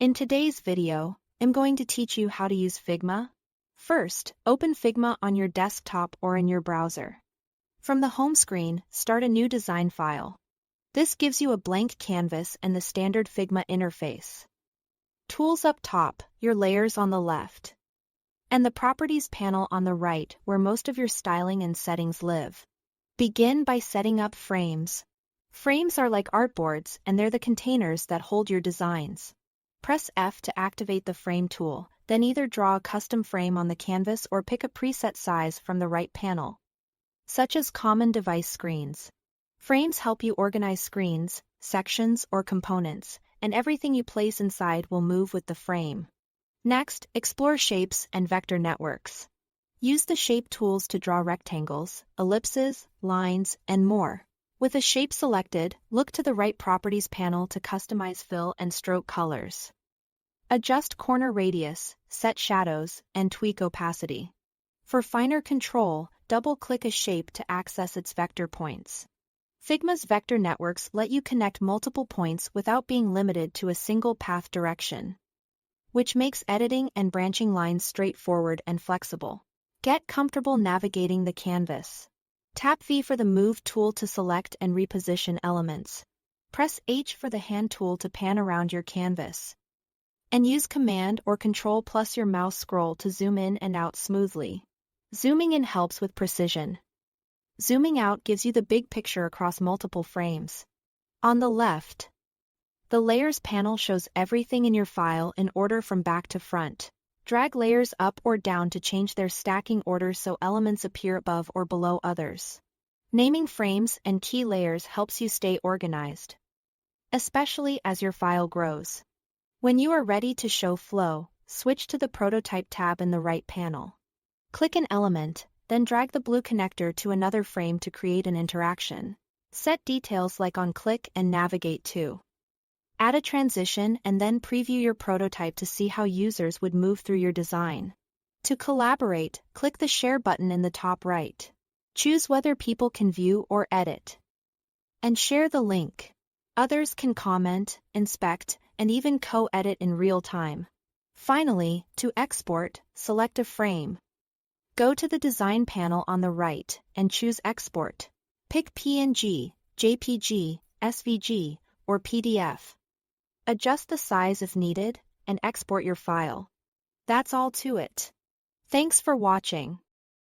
In today's video, I'm going to teach you how to use Figma. First, open Figma on your desktop or in your browser. From the home screen, start a new design file. This gives you a blank canvas and the standard Figma interface. Tools up top, your layers on the left, and the Properties panel on the right where most of your styling and settings live. Begin by setting up frames. Frames are like artboards and they're the containers that hold your designs. Press F to activate the Frame tool, then either draw a custom frame on the canvas or pick a preset size from the right panel, such as common device screens. Frames help you organize screens, sections, or components, and everything you place inside will move with the frame. Next, explore shapes and vector networks. Use the shape tools to draw rectangles, ellipses, lines, and more. With a shape selected, look to the right Properties panel to customize fill and stroke colors. Adjust corner radius, set shadows, and tweak opacity. For finer control, double-click a shape to access its vector points. Figma's vector networks let you connect multiple points without being limited to a single path direction, which makes editing and branching lines straightforward and flexible. Get comfortable navigating the canvas. Tap V for the Move tool to select and reposition elements. Press H for the Hand tool to pan around your canvas. And use Command or Control plus your mouse scroll to zoom in and out smoothly. Zooming in helps with precision. Zooming out gives you the big picture across multiple frames. On the left, the Layers panel shows everything in your file in order from back to front. Drag layers up or down to change their stacking order so elements appear above or below others. Naming frames and key layers helps you stay organized, especially as your file grows. When you are ready to show flow, switch to the Prototype tab in the right panel. Click an element, then drag the blue connector to another frame to create an interaction. Set details like on click and navigate to. Add a transition and then preview your prototype to see how users would move through your design. To collaborate, click the Share button in the top right. Choose whether people can view or edit. And share the link. Others can comment, inspect, and even co-edit in real time. Finally, to export, select a frame. Go to the Design panel on the right and choose Export. Pick PNG, JPG, SVG, or PDF. Adjust the size if needed, and export your file. That's all to it. Thanks for watching.